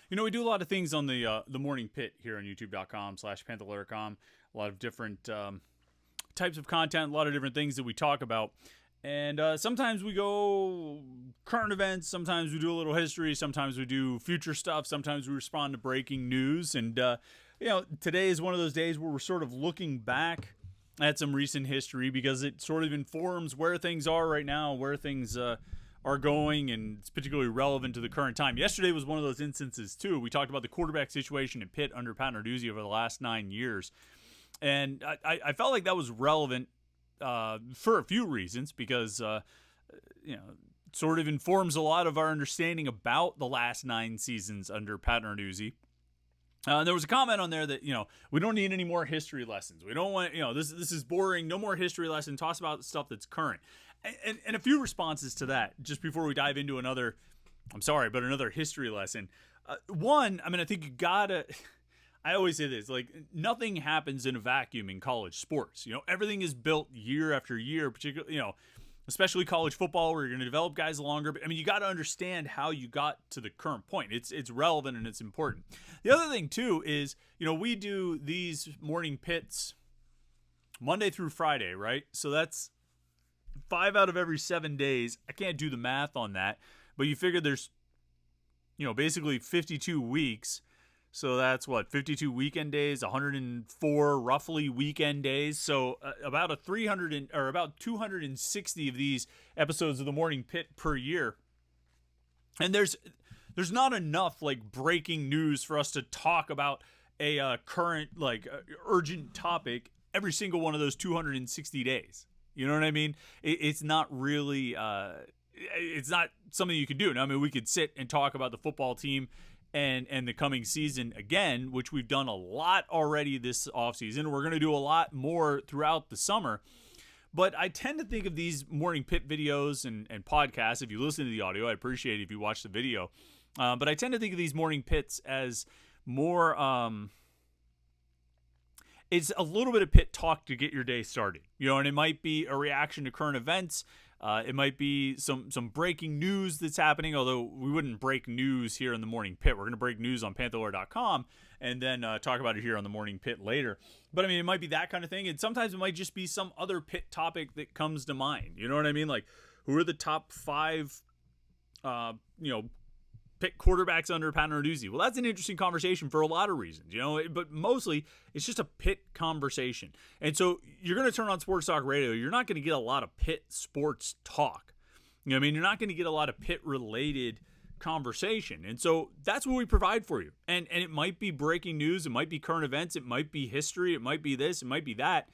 We do a lot of things on the Morning Pitt here on youtube.com/Panther-Lair.com. A lot of different types of content, a lot of different things that we talk about. And sometimes we go current events, sometimes we do a little history, sometimes we do future stuff, sometimes we respond to breaking news. And, today is one of those days where we're sort of looking back at some recent history because it sort of informs where things are right now, where things are going, and it's particularly relevant to the current time. Yesterday was one of those instances, too. We talked about the quarterback situation at Pitt under Pat Narduzzi over the last 9 years. And I felt like that was relevant for a few reasons because, sort of informs a lot of our understanding about the last 9 seasons under Pat Narduzzi. There was a comment on there that, we don't need any more history lessons. We don't want, this is boring. No more history lessons. Talk about stuff that's current. And a few responses to that just before we dive into another history lesson. One, I think you gotta, I always say this, like, nothing happens in a vacuum in college sports. Everything is built year after year, particularly, especially college football where you're going to develop guys longer. But you got to understand how you got to the current point. It's relevant and it's important. The other thing too is, we do these morning pits Monday through Friday, right? So that's 5 out of every 7 days. I can't do the math on that, but you figure there's, basically 52 weeks. So that's 52 weekend days, 104 roughly weekend days. So about 260 of these episodes of the Morning Pit per year. And there's not enough like breaking news for us to talk about a current urgent topic every single one of those 260 days. You know what I mean? It's not really it's not something you can do. Now, we could sit and talk about the football team and the coming season again, which we've done a lot already this offseason. We're going to do a lot more throughout the summer. But I tend to think of these Morning Pit videos and podcasts. If you listen to the audio, I'd appreciate it if you watch the video. But I tend to think of these Morning Pits as more, it's a little bit of pit talk to get your day started. And it might be a reaction to current events. It might be some breaking news that's happening, although we wouldn't break news here in the Morning Pit. We're going to break news on Panther-Lair.com and then talk about it here on the Morning Pit later. But, it might be that kind of thing, and sometimes it might just be some other pit topic that comes to mind. You know what I mean? Like, who are the top 5, Pitt quarterbacks under Pat Narduzzi? Well, that's an interesting conversation for a lot of reasons, but mostly it's just a Pitt conversation. And so you're going to turn on Sports Talk Radio. You're not going to get a lot of Pitt sports talk. You're not going to get a lot of Pitt related conversation. And so that's what we provide for you. And it might be breaking news. It might be current events. It might be history. It might be this. It might be that.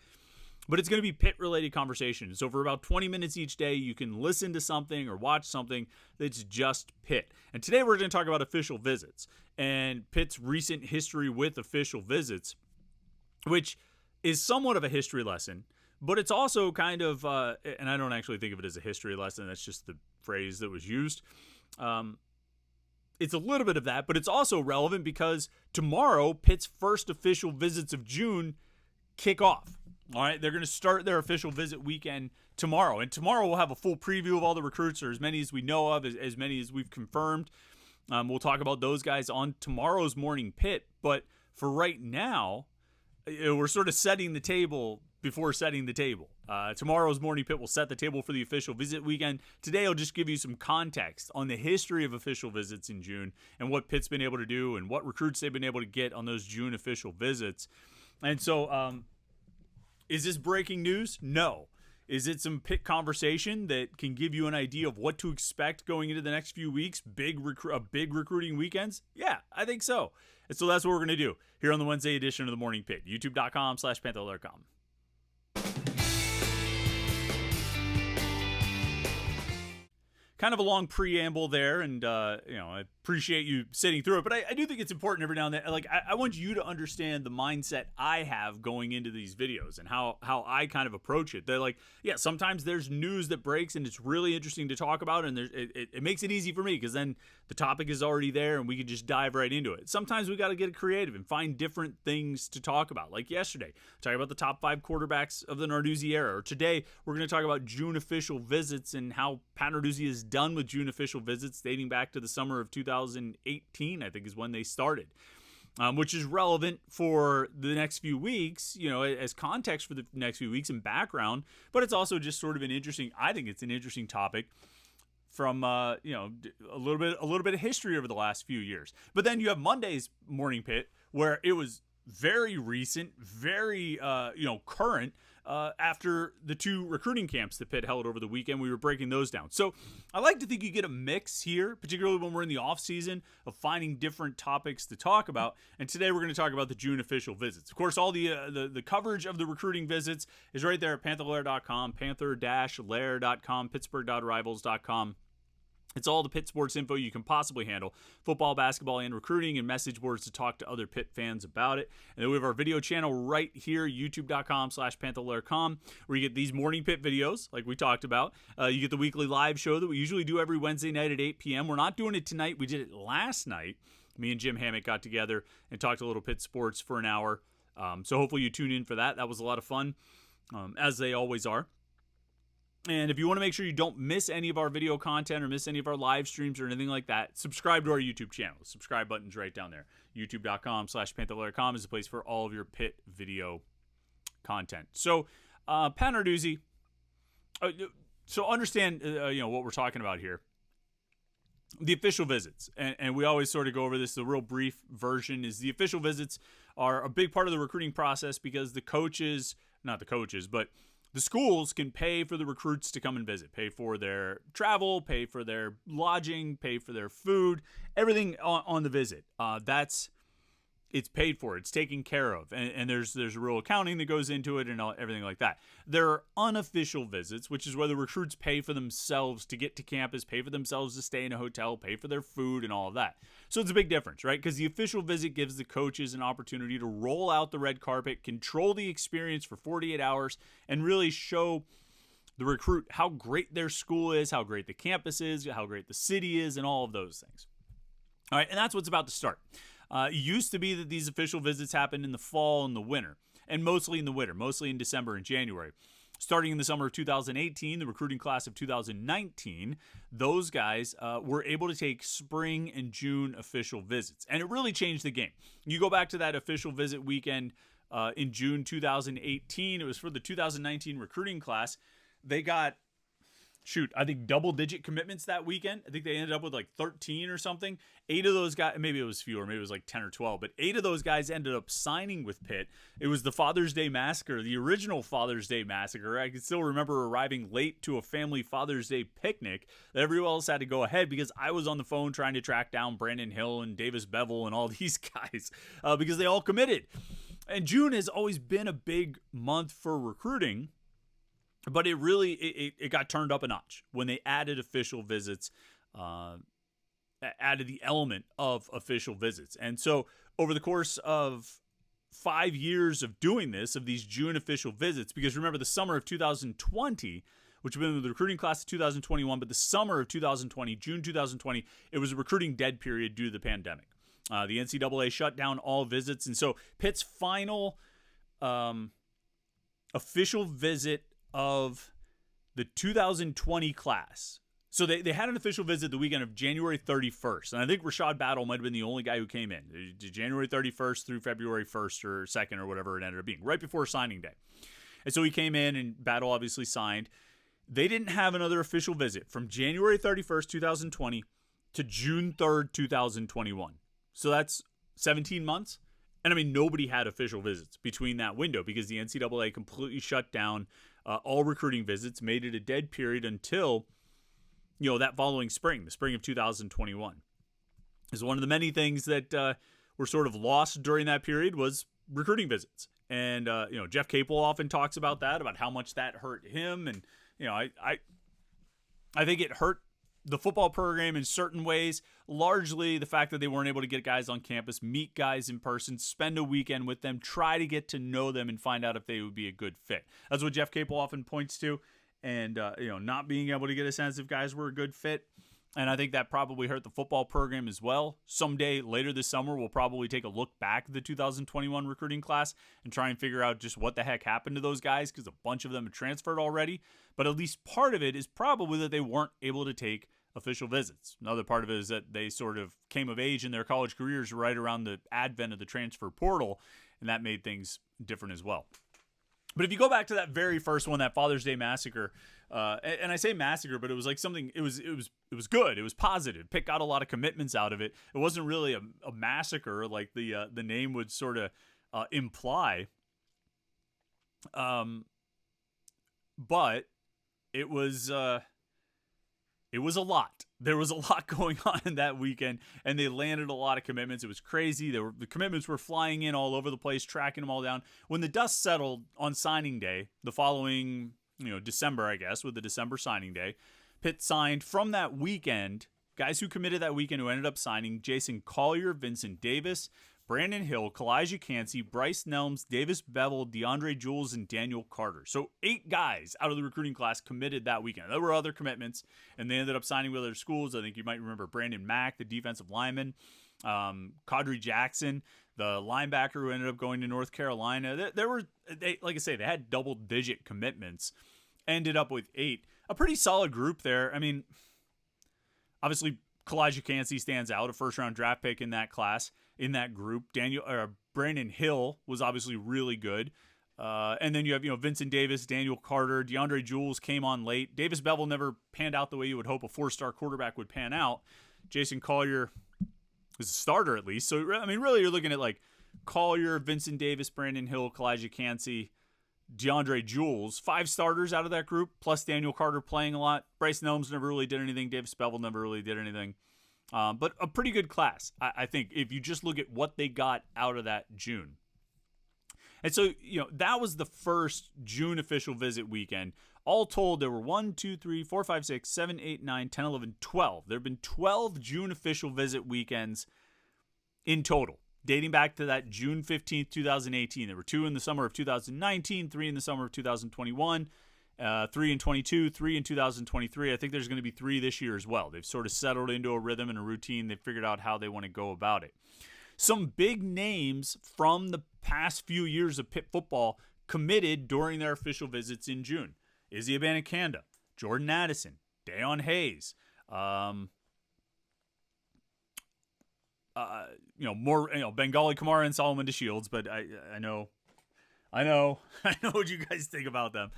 But it's going to be Pitt-related conversation. So for about 20 minutes each day, you can listen to something or watch something that's just Pitt. And today we're going to talk about official visits and Pitt's recent history with official visits, which is somewhat of a history lesson, but it's also kind of, and I don't actually think of it as a history lesson, that's just the phrase that was used. It's a little bit of that, but it's also relevant because tomorrow, Pitt's first official visits of June kick off. All right, they're going to start their official visit weekend tomorrow. And tomorrow we'll have a full preview of all the recruits, or as many as we know of, as many as we've confirmed. We'll talk about those guys on tomorrow's Morning Pit. But for right now, we're sort of setting the table before setting the table. Tomorrow's Morning Pit will set the table for the official visit weekend. Today I'll just give you some context on the history of official visits in June and what Pitt's been able to do and what recruits they've been able to get on those June official visits. And so, is this breaking news? No. Is it some Pitt conversation that can give you an idea of what to expect going into the next few weeks? Big recruiting weekends? Yeah, I think so. And so that's what we're going to do here on the Wednesday edition of the Morning Pit. youtube.com/Panther-Lair.com. Kind of a long preamble there, and I appreciate you sitting through it, but I do think it's important every now and then. Like, I want you to understand the mindset I have going into these videos and how I kind of approach it. They're like, yeah, sometimes there's news that breaks and it's really interesting to talk about, and it makes it easy for me because then the topic is already there and we can just dive right into it. Sometimes we got to get creative and find different things to talk about. Like yesterday, talking about the top 5 quarterbacks of the Narduzzi era. Or today, we're going to talk about June official visits and how Pat Narduzzi has done with June official visits dating back to the summer of 2018, I think is when they started. Which is relevant for the next few weeks, as context for the next few weeks and background. But it's also just sort of I think it's an interesting topic from, a little bit of history over the last few years. But then you have Monday's Morning Pitt, where it was very recent, very, current, after the 2 recruiting camps that Pitt held over the weekend. We were breaking those down. So I like to think you get a mix here, particularly when we're in the off season, of finding different topics to talk about. And today we're going to talk about the June official visits. Of course, all the coverage of the recruiting visits is right there at Panther-Lair.com, Panther-Lair.com, Pittsburgh.rivals.com. It's all the Pitt sports info you can possibly handle. Football, basketball, and recruiting, and message boards to talk to other Pitt fans about it. And then we have our video channel right here, youtube.com/Panther-Lair.com, where you get these Morning Pitt videos, like we talked about. You get the weekly live show that we usually do every Wednesday night at 8 p.m. We're not doing it tonight. We did it last night. Me and Jim Hammock got together and talked a little Pitt sports for an hour. So hopefully you tune in for that. That was a lot of fun, as they always are. And if you want to make sure you don't miss any of our video content or miss any of our live streams or anything like that, subscribe to our YouTube channel. The subscribe button's right down there. youtube.com/Panther-Lair.com is the place for all of your Pitt video content. So, Pat Narduzzi, so understand, what we're talking about here. The official visits, and we always sort of go over this. The real brief version is the official visits are a big part of the recruiting process because the schools can pay for the recruits to come and visit, pay for their travel, pay for their lodging, pay for their food, everything on the visit. It's paid for, it's taken care of, and there's real accounting that goes into it and everything like that. There are unofficial visits, which is where the recruits pay for themselves to get to campus, pay for themselves to stay in a hotel, pay for their food and all of that. So it's a big difference, right? Because the official visit gives the coaches an opportunity to roll out the red carpet, control the experience for 48 hours, and really show the recruit how great their school is, how great the campus is, how great the city is, and all of those things. All right, and that's what's about to start. It used to be that these official visits happened in the fall and the winter, and mostly in the winter, mostly in December and January. Starting in the summer of 2018, the recruiting class of 2019, those guys were able to take spring and June official visits, and it really changed the game. You go back to that official visit weekend in June 2018, it was for the 2019 recruiting class. They got, I think double-digit commitments that weekend. I think they ended up with like 13 or something. 8 of those guys, maybe it was fewer, maybe it was like 10 or 12, but 8 of those guys ended up signing with Pitt. It was the Father's Day Massacre, the original Father's Day Massacre. I can still remember arriving late to a family Father's Day picnic that everyone else had to go ahead because I was on the phone trying to track down Brandon Hill and Davis Bevel and all these guys because they all committed. And June has always been a big month for recruiting. But it really it got turned up a notch when they added official visits, added the element of official visits. And so over the course of 5 years of doing this, of these June official visits, because remember the summer of 2020, which would have been the recruiting class of 2021, but the summer of 2020, June 2020, it was a recruiting dead period due to the pandemic. The NCAA shut down all visits. And so Pitt's final official visit of the 2020 class. So they had an official visit the weekend of January 31st. And I think Rashad Battle might have been the only guy who came in. January 31st through February 1st or 2nd or whatever it ended up being, right before signing day. And so he came in and Battle obviously signed. They didn't have another official visit from January 31st, 2020 to June 3rd, 2021. So that's 17 months. And I mean, nobody had official visits between that window because the NCAA completely shut down all recruiting visits, made it a dead period until, that following spring, the spring of 2021. Is one of the many things that were sort of lost during that period was recruiting visits. And, Jeff Capel often talks about that, about how much that hurt him. And, I think it hurt the football program in certain ways, largely the fact that they weren't able to get guys on campus, meet guys in person, spend a weekend with them, try to get to know them and find out if they would be a good fit. That's what Jeff Capel often points to. And, not being able to get a sense if guys were a good fit. And I think that probably hurt the football program as well. Someday later this summer, we'll probably take a look back at the 2021 recruiting class and try and figure out just what the heck happened to those guys because a bunch of them have transferred already. But at least part of it is probably that they weren't able to take official visits. Another part of it is that they sort of came of age in their college careers right around the advent of the transfer portal, and that made things different as well. But if you go back to that very first one, that Father's Day massacre, and I say massacre, but it was like something. It was good. It was positive. Pitt got a lot of commitments out of it. It wasn't really a massacre like the name would sort of imply. But it was a lot. There was a lot going on in that weekend, and they landed a lot of commitments. It was crazy. The commitments were flying in all over the place, tracking them all down. When the dust settled on signing day, the following, December, I guess, with the December signing day, Pitt signed from that weekend, guys who committed that weekend who ended up signing: Jason Collier, Vincent Davis, Brandon Hill, Kalijah Cansey, Bryce Nelms, Davis Bevel, DeAndre Jules, and Daniel Carter. So 8 guys out of the recruiting class committed that weekend. There were other commitments, and they ended up signing with other schools. I think you might remember Brandon Mack, the defensive lineman, Kadri Jackson, the linebacker who ended up going to North Carolina. Like I say, they had double-digit commitments. Ended up with 8. A pretty solid group there. I mean, obviously, Kalijah Cansey stands out, a first-round draft pick in that class, in that group. Brandon Hill was obviously really good. And then you have, Vincent Davis, Daniel Carter, DeAndre Jules came on late. Davis Bevel never panned out the way you would hope a 4-star quarterback would pan out. Jason Collier was a starter at least. So, I mean, really you're looking at like Collier, Vincent Davis, Brandon Hill, Kalijah Cansey, DeAndre Jules, 5 starters out of that group, plus Daniel Carter playing a lot. Bryce Nelms never really did anything. Davis Bevel never really did anything. But a pretty good class, I think, if you just look at what they got out of that June. And so, that was the first June official visit weekend. All told, there were 1, 2, 3, 4, 5, 6, 7, 8, 9, 10, 11, 12. There have been 12 June official visit weekends in total, dating back to that June 15th, 2018. There were 2 in the summer of 2019, 3 in the summer of 2021, 3 in 22, 3 in 2023. I think there's going to be 3 this year as well. They've sort of settled into a rhythm and a routine. They've figured out how they want to go about it. Some big names from the past few years of Pitt football committed during their official visits in June. Izzy Abanikanda, Jordan Addison, Dayon Hayes, Bengali Kamara and Solomon DeShields, but I know what you guys think about them.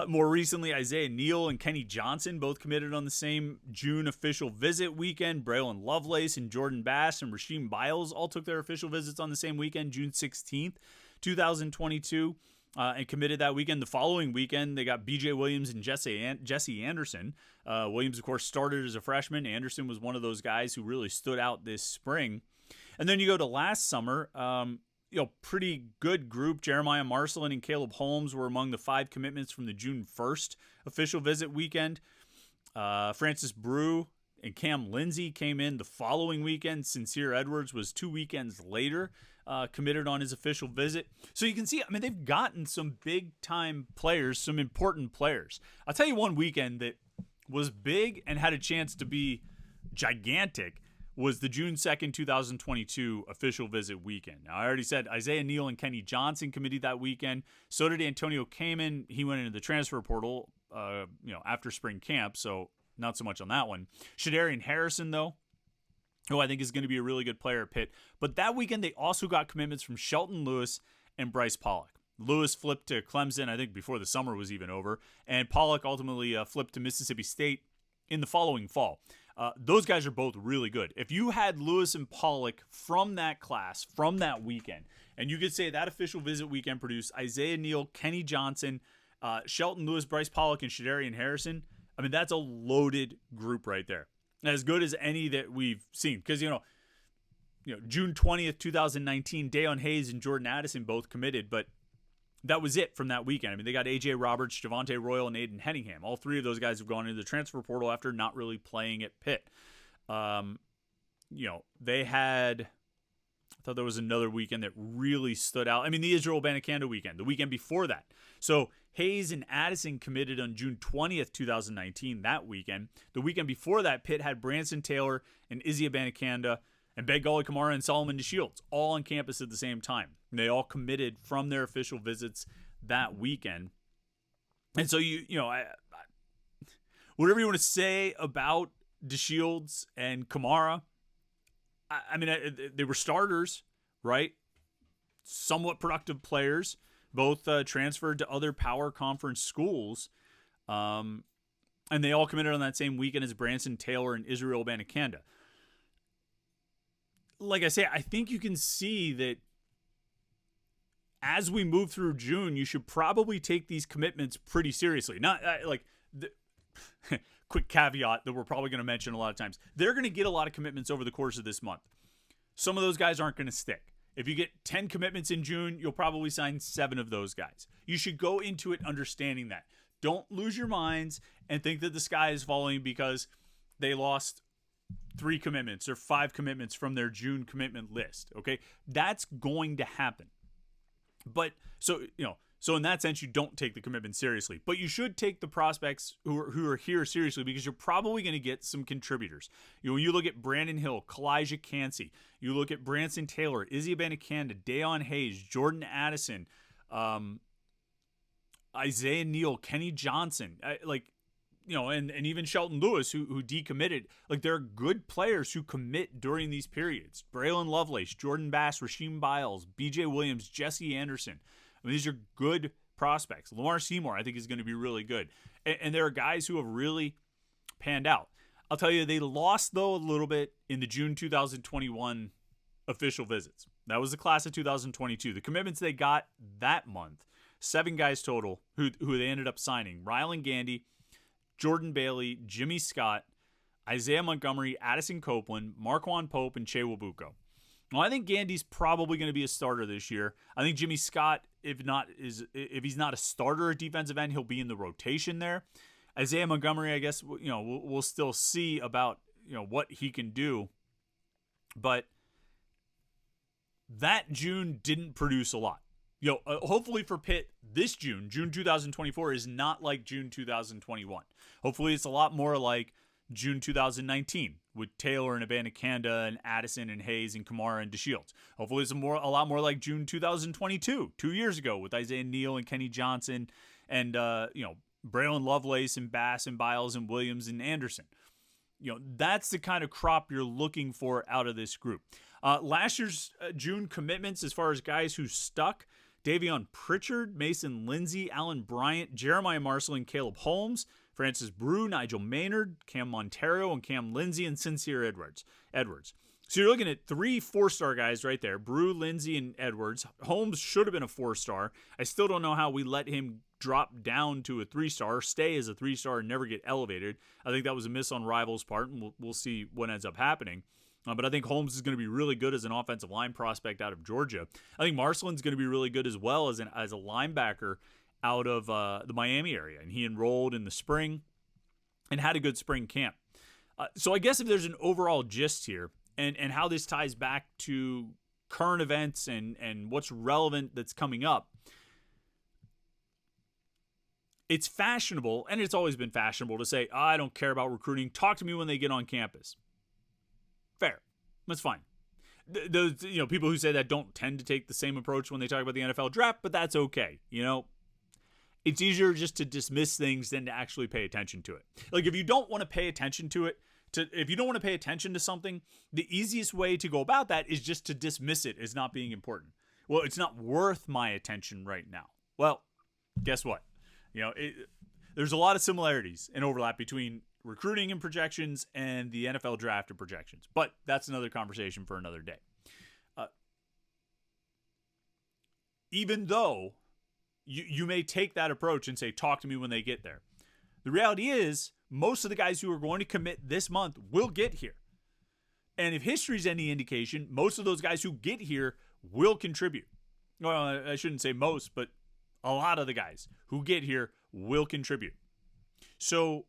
More recently, Isaiah Neal and Kenny Johnson both committed on the same June official visit weekend. Braylon Lovelace and Jordan Bass and Rasheem Biles all took their official visits on the same weekend, June 16th, 2022, and committed that weekend. The following weekend, they got B.J. Williams and Jesse Anderson. Williams, of course, started as a freshman. Anderson was one of those guys who really stood out this spring. And then you go to last summer, pretty good group. Jeremiah Marcelin and Caleb Holmes were among the 5 commitments from the June 1st official visit weekend. Francis Brew and Cam Lindsey came in the following weekend. Sincere Edwards was 2 weekends later, committed on his official visit. So you can see, I mean, they've gotten some big-time players, some important players. I'll tell you one weekend that was big and had a chance to be gigantic was the June 2nd, 2022 official visit weekend. Now, I already said Isaiah Neal and Kenny Johnson committed that weekend. So did Antonio Kamen. He went into the transfer portal, after spring camp, so not so much on that one. Shadarian Harrison, though, who I think is going to be a really good player at Pitt. But that weekend, they also got commitments from Shelton Lewis and Bryce Pollock. Lewis flipped to Clemson, I think, before the summer was even over, and Pollock ultimately flipped to Mississippi State in the following fall. Those guys are both really good. If you had Lewis and Pollock from that class, from that weekend, and you could say that official visit weekend produced Isaiah Neal, Kenny Johnson, Shelton Lewis, Bryce Pollock, and Shadarian Harrison, I mean, that's a loaded group right there. As good as any that we've seen. Because, June 20th, 2019, Dayon Hayes and Jordan Addison both committed, but that was it from that weekend. I mean, they got A.J. Roberts, Javonte Royal, and Aiden Henningham. All 3 of those guys have gone into the transfer portal after not really playing at Pitt. They had, I thought there was another weekend that really stood out. I mean, the Israel Abanikanda weekend, the weekend before that. So Hayes and Addison committed on June 20th, 2019, that weekend. The weekend before that, Pitt had Branson Taylor and Izzy Abanikanda and Bengali Kamara and Solomon DeShields all on campus at the same time. And they all committed from their official visits that weekend. And so, whatever you want to say about DeShields and Kamara, I mean, they were starters, right? Somewhat productive players, both transferred to other power conference schools. And they all committed on that same weekend as Branson Taylor and Israel Abanikanda. Like I say, I think you can see that as we move through June, you should probably take these commitments pretty seriously. Not quick caveat that we're probably going to mention a lot of times. They're going to get a lot of commitments over the course of this month. Some of those guys aren't going to stick. If you get 10 commitments in June, you'll probably sign 7 of those guys. You should go into it understanding that. Don't lose your minds and think that the sky is falling because they lost 3 commitments or 5 commitments from their June commitment list. Okay, that's going to happen. But so in that sense, you don't take the commitment seriously. But you should take the prospects who are here seriously because you're probably going to get some contributors. When you look at Brandon Hill, Kalijah Cansey, you look at Branson Taylor, Izzy Abanikanda, Dayon Hayes, Jordan Addison, Isaiah Neal, Kenny Johnson, and even Shelton Lewis, who decommitted. Like, there are good players who commit during these periods. Braylon Lovelace, Jordan Bass, Rasheem Biles, B.J. Williams, Jesse Anderson. I mean, these are good prospects. Lamar Seymour, I think, is going to be really good. And there are guys who have really panned out. I'll tell you, they lost, though, a little bit in the June 2021 official visits. That was the class of 2022. The commitments they got that month, 7 guys total, who they ended up signing. Rylan Gandy, Jordan Bailey, Jimmy Scott, Isaiah Montgomery, Addison Copeland, Marquand Pope, and Che Wabuko. Well, I think Gandy's probably going to be a starter this year. I think Jimmy Scott, if he's not a starter at defensive end, he'll be in the rotation there. Isaiah Montgomery, I guess, we'll still see about what he can do. But that June didn't produce a lot. Hopefully for Pitt, this June 2024, is not like June 2021. Hopefully it's a lot more like June 2019 with Taylor and Abanikanda and Addison and Hayes and Kamara and DeShields. Hopefully it's a lot more like June 2022, 2 years ago, with Isaiah Neal and Kenny Johnson and Braylon Lovelace and Bass and Biles and Williams and Anderson. That's the kind of crop you're looking for out of this group. Last year's June commitments, as far as guys who stuck: Davion Pritchard, Mason Lindsay, Alan Bryant, Jeremiah Marshall, and Caleb Holmes, Francis Brew, Nigel Maynard, Cam Montero, and Cam Lindsay, and Sincere Edwards. So you're looking at 3 4-star guys right there: Brew, Lindsay, and Edwards. Holmes should have been a 4-star. I still don't know how we let him drop down to a 3-star, stay as a 3-star, and never get elevated. I think that was a miss on Rivals' part, and we'll see what ends up happening. But I think Holmes is going to be really good as an offensive line prospect out of Georgia. I think Marcelin's going to be really good as well as a linebacker out of the Miami area. And he enrolled in the spring and had a good spring camp. So I guess if there's an overall gist here and how this ties back to current events and what's relevant that's coming up, it's fashionable, and it's always been fashionable, to say, I don't care about recruiting. Talk to me when they get on campus. Fair. That's fine. Those people who say that don't tend to take the same approach when they talk about the NFL draft, but that's okay. It's easier just to dismiss things than to actually pay attention to it. Like, if you don't want to pay attention to it, if you don't want to pay attention to something, the easiest way to go about that is just to dismiss it as not being important. Well, it's not worth my attention right now. Well, guess what? There's a lot of similarities and overlap between recruiting and projections and the NFL draft and projections. But that's another conversation for another day. Even though you may take that approach and say, talk to me when they get there, the reality is most of the guys who are going to commit this month will get here. And if history's any indication, most of those guys who get here will contribute. Well, I shouldn't say most, but a lot of the guys who get here will contribute. So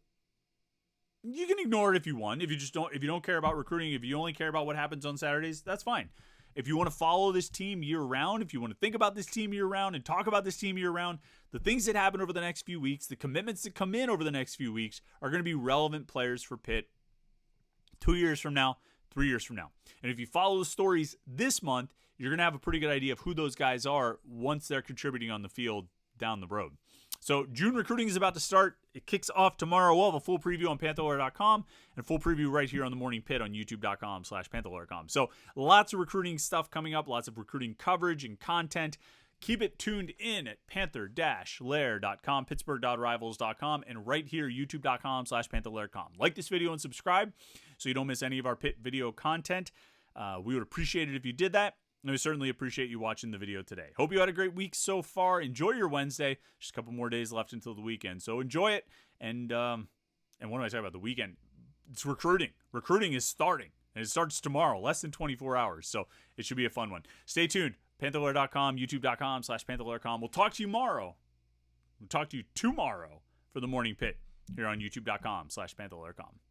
you can ignore it if you want. If you don't care about recruiting, if you only care about what happens on Saturdays, that's fine. If you want to follow this team year round, if you want to think about this team year round and talk about this team year round, the things that happen over the next few weeks, the commitments that come in over the next few weeks are going to be relevant players for Pitt 2 years from now, 3 years from now. And if you follow the stories this month, you're going to have a pretty good idea of who those guys are once they're contributing on the field down the road. So June recruiting is about to start. It kicks off tomorrow. We'll have a full preview on Panther-Lair.com and a full preview right here on the Morning Pitt on YouTube.com/Panther-Lair.com. So lots of recruiting stuff coming up, lots of recruiting coverage and content. Keep it tuned in at Panther-Lair.com, Pittsburgh.rivals.com, and right here, YouTube.com/Panther-Lair.com. Like this video and subscribe so you don't miss any of our Pitt video content. We would appreciate it if you did that. And we certainly appreciate you watching the video today. Hope you had a great week so far. Enjoy your Wednesday. Just a couple more days left until the weekend. So enjoy it. And what am I talking about? The weekend? It's recruiting. Recruiting is starting. And it starts tomorrow, less than 24 hours. So it should be a fun one. Stay tuned. Panther-Lair.com, YouTube.com/Panther-Lair.com. We'll talk to you tomorrow. We'll talk to you tomorrow for the Morning Pitt here on YouTube.com/Panther-Lair.com.